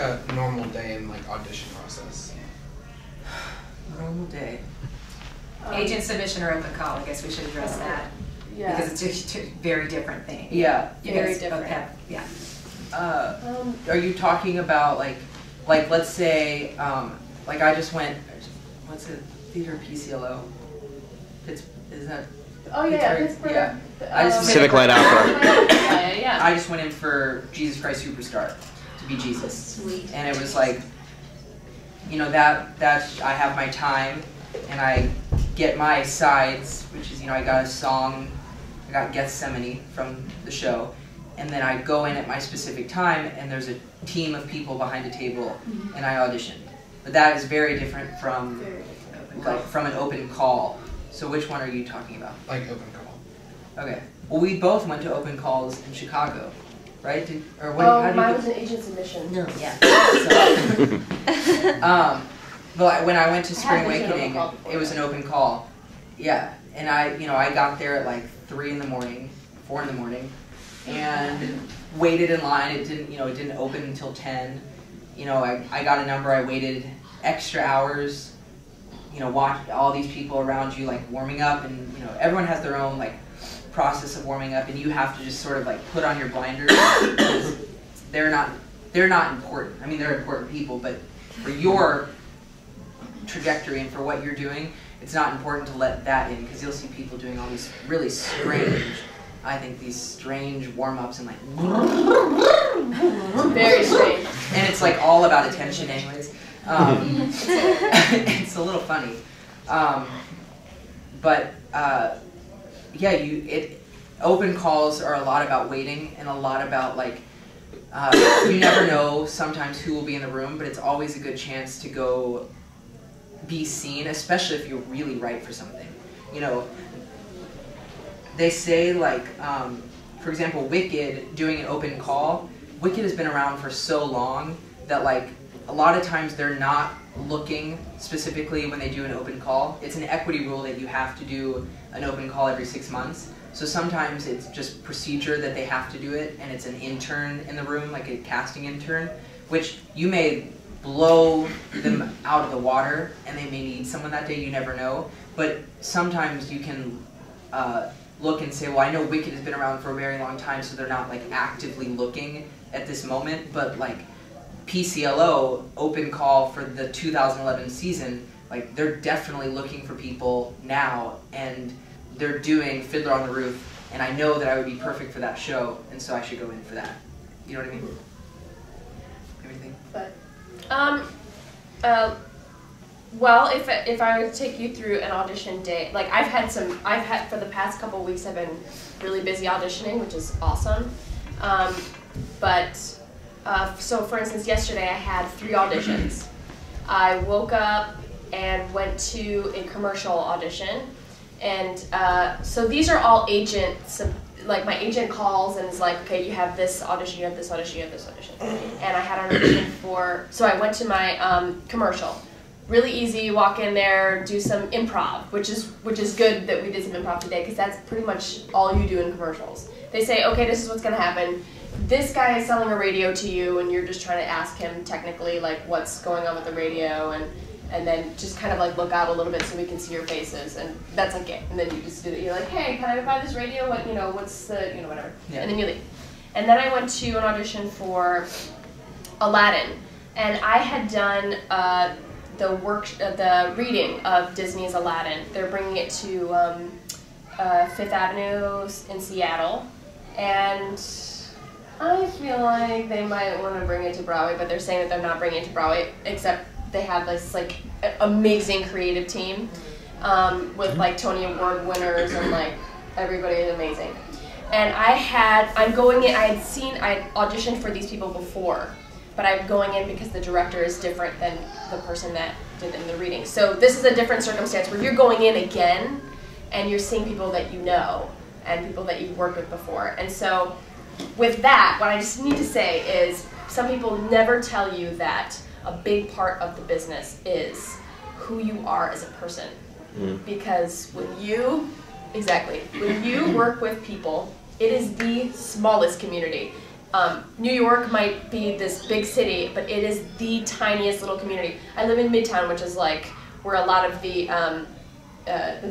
a normal day in like audition process? Normal day. Agent submission or open call, I guess we should address that. Yeah. Because it's just a very different thing. Yeah. Very different. Yeah. Are you talking about like let's say, like I just went, what's it, theater PCLO? Is that? Oh yeah, Pittsburgh? Pittsburgh. Yeah. I just Civic Light Opera. Yeah. I just went in for Jesus Christ Superstar to be Jesus. Sweet. And it was like, you know, that I have my time and I get my sides, which is, you know, I got a song, I got Gethsemane from the show, and then I go in at my specific time and there's a team of people behind a table and I audition. But that is very different from from an open call. So which one are you talking about? Like open call. Okay. Well, we both went to open calls in Chicago, right? How Mine was an agent submission. No, yeah. So, but when I went to Spring I had been to an open Awakening, call before, it was an open call. Yeah, and I got there at like 3 in the morning, 4 in the morning, and waited in line. It didn't open until 10. You know, I got a number. I waited extra hours. You know, watch all these people around you like warming up, and you know, everyone has their own like process of warming up, and you have to just sort of like put on your blinders. Because they're not important. I mean, they're important people, but for your trajectory and for what you're doing, it's not important to let that in, because you'll see people doing all these really strange, I think these strange warm-ups and like Very strange. and it's like all about attention anyways. It's a little funny, but yeah, open calls are a lot about waiting and a lot about like you never know sometimes who will be in the room, but it's always a good chance to go be seen, especially if you're really right for something. You know, they say like, for example, Wicked doing an open call. Wicked has been around for so long that like a lot of times they're not looking specifically when they do an open call. It's an equity rule that you have to do an open call every 6 months. So sometimes it's just procedure that they have to do it, and it's an intern in the room, like a casting intern, which you may blow them out of the water and they may need someone that day, you never know. But sometimes you can look and say, well, I know Wicked has been around for a very long time, so they're not like actively looking at this moment, but like PCLO, open call for the 2011 season, like they're definitely looking for people now, and they're doing Fiddler on the Roof, and I know that I would be perfect for that show, and so I should go in for that. You know what I mean? Everything? But, well, if I were to take you through an audition day, like I've had for the past couple of weeks, I've been really busy auditioning, which is awesome. So for instance, yesterday I had 3 auditions. I woke up and went to a commercial audition, and so these are all like my agent calls and is like, okay, you have this audition, you have this audition, you have this audition. And I had an audition so I went to my commercial. Really easy, walk in there, do some improv, which is good that we did some improv today, because that's pretty much all you do in commercials. They say, okay, this is what's gonna happen. This guy is selling a radio to you, and you're just trying to ask him technically like what's going on with the radio, and then just kind of like look out a little bit so we can see your faces, and that's like it. And then you just do it. You're like, hey, can I buy this radio? What, you know, what's the, you know, whatever. Yeah. And then you leave. And then I went to an audition for Aladdin, and I had done the reading of Disney's Aladdin. They're bringing it to Fifth Avenue in Seattle, and I feel like they might want to bring it to Broadway, but they're saying that they're not bringing it to Broadway, except they have this like amazing creative team with like Tony Award winners, and like everybody is amazing. And I had auditioned for these people before, but I'm going in because the director is different than the person that did in the reading. So this is a different circumstance where you're going in again and you're seeing people that you know and people that you've worked with before. And so with that, what I just need to say is some people never tell you that a big part of the business is who you are as a person. Because when you work with people, it is the smallest community. New York might be this big city, but it is the tiniest little community. I live in Midtown, which is like where a lot of the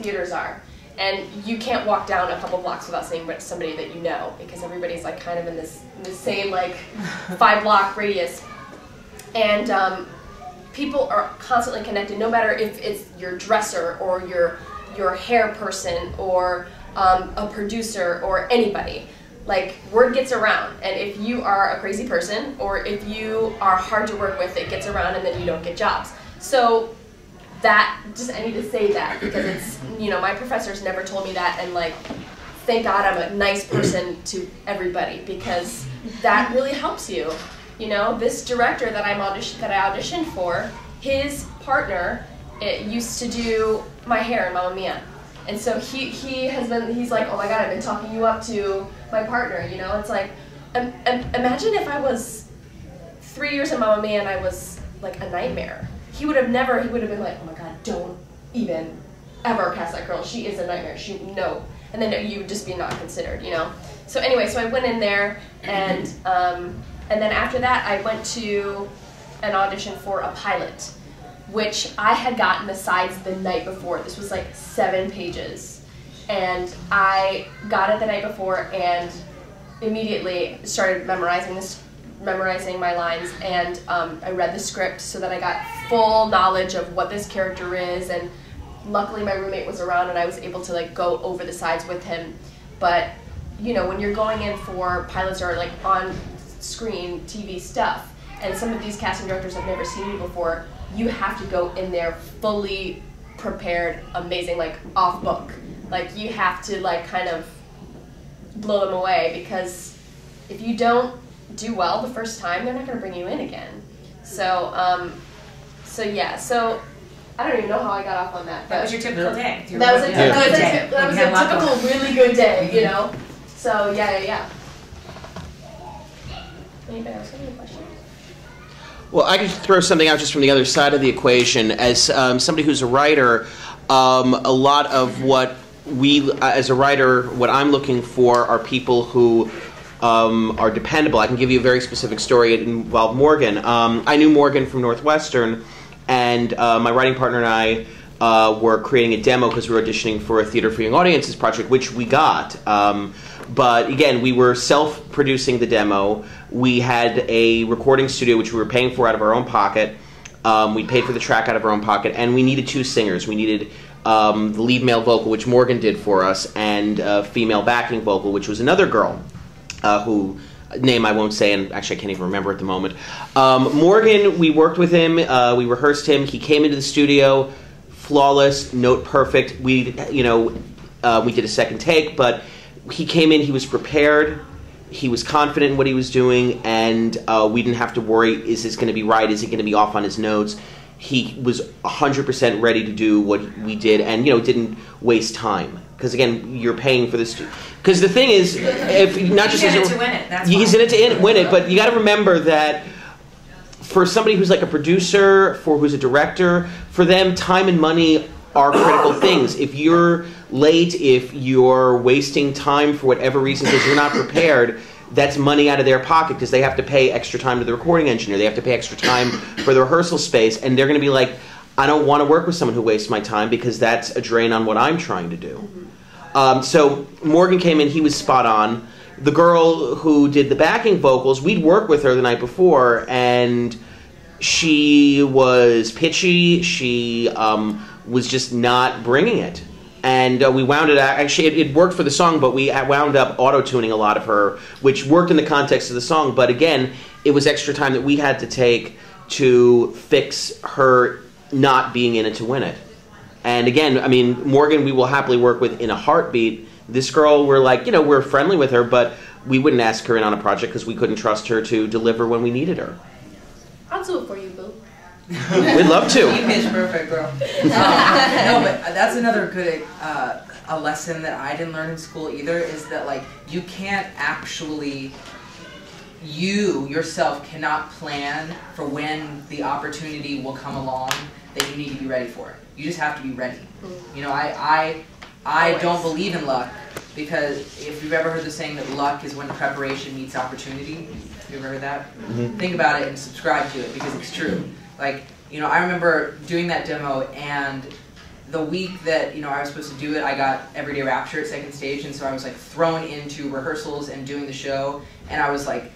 theaters are. And you can't walk down a couple blocks without seeing somebody that you know, because everybody's like kind of in this same like 5-block radius. And people are constantly connected, no matter if it's your dresser or your hair person or a producer or anybody. Like, word gets around, and if you are a crazy person or if you are hard to work with, it gets around and then you don't get jobs. So that, just I need to say that because it's, you know, my professors never told me that, and like, thank God I'm a nice person to everybody, because that really helps you. You know, this director that I auditioned for, his partner used to do my hair in Mamma Mia. And so he's like, oh my God, I've been talking you up to my partner, you know? It's like, imagine if I was 3 years in Mamma Mia and I was like a nightmare. He would have been like, oh my God, don't even ever cast that girl. She is a nightmare, no. And then you would just be not considered, you know? So anyway, so I went in there, and then after that I went to an audition for a pilot, which I had gotten the sides the night before. This was like 7 pages. And I got it the night before and immediately started memorizing my lines, and I read the script so that I got full knowledge of what this character is, and luckily my roommate was around and I was able to like go over the sides with him. But you know, when you're going in for pilots or like on screen TV stuff, and some of these casting directors have never seen you before, you have to go in there fully prepared, amazing, like off book. Like you have to like kind of blow them away, because if you don't do well the first time, they're not going to bring you in again. So, yeah. So I don't even know how I got off on that. That was your typical day. That was a typical really good day, you know. So yeah. Anybody else have any questions? Well, I can throw something out just from the other side of the equation. As somebody who's a writer, a lot of what as a writer, what I'm looking for are people who are dependable. I can give you a very specific story. It involved Morgan. I knew Morgan from Northwestern, and my writing partner and I were creating a demo because we were auditioning for a Theater for Young Audiences project, which we got. But again, we were self-producing the demo. We had a recording studio which we were paying for out of our own pocket. We paid for the track out of our own pocket, and we needed 2 singers. We needed the lead male vocal, which Morgan did for us, and female backing vocal, which was another girl who name I won't say, and actually I can't even remember at the moment. Morgan, we worked with him. We rehearsed him. He came into the studio, flawless, note perfect. We did a second take, but he came in, he was prepared, he was confident in what he was doing, and we didn't have to worry, is this going to be right, is it going to be off on his notes? He was 100% ready to do what we did, and didn't waste time. Because again, you're paying for this. Because the thing is, if not just he's in it to win it. That's he's in it to win it, but you got to remember that for somebody who's like a producer, who's a director, for them, time and money are critical things. If you're late, if you're wasting time for whatever reason because you're not prepared, that's money out of their pocket, because they have to pay extra time to the recording engineer. They have to pay extra time for the rehearsal space, and they're going to be like, I don't want to work with someone who wastes my time, because that's a drain on what I'm trying to do. So Morgan came in, he was spot on. The girl who did the backing vocals, we'd worked with her the night before, and she was pitchy, she was just not bringing it. And we wound it out, actually it worked for the song, but we wound up auto-tuning a lot of her, which worked in the context of the song, but again, it was extra time that we had to take to fix her not being in it to win it. And again, I mean, Morgan we will happily work with in a heartbeat. This girl, we're like, we're friendly with her, but we wouldn't ask her in on a project because we couldn't trust her to deliver when we needed her. I'll do it for you, boo. We'd love to. You pitch perfect, girl. No, but that's another good a lesson that I didn't learn in school either, is that like you can't actually, you yourself cannot plan for when the opportunity will come along that you need to be ready for. You just have to be ready. I don't believe in luck. because if you've ever heard the saying that luck is when preparation meets opportunity, have you ever heard that? Mm-hmm. Think about it and subscribe to it because it's true. Like, you know, I remember doing that demo, and the week that, you know, I was supposed to do it, I got Everyday Rapture at second stage, and so I was like thrown into rehearsals and doing the show, and I was like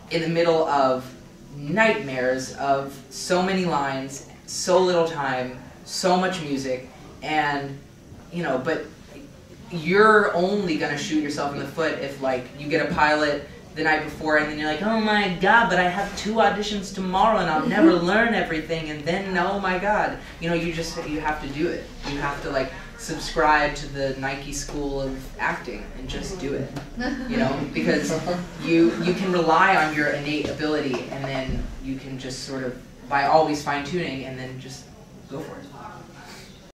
in the middle of nightmares of so many lines, so little time, so much music, and, you know, but you're only gonna shoot yourself in the foot if, like, you get a pilot the night before and then you're like, oh my god, but I have 2 auditions tomorrow and I'll never learn everything, and then, oh my god, you know, you have to do it. You have to, like, subscribe to the Nike school of acting and just do it, you know, because you can rely on your innate ability, and then you can just sort of, by always fine-tuning, and then just go for it.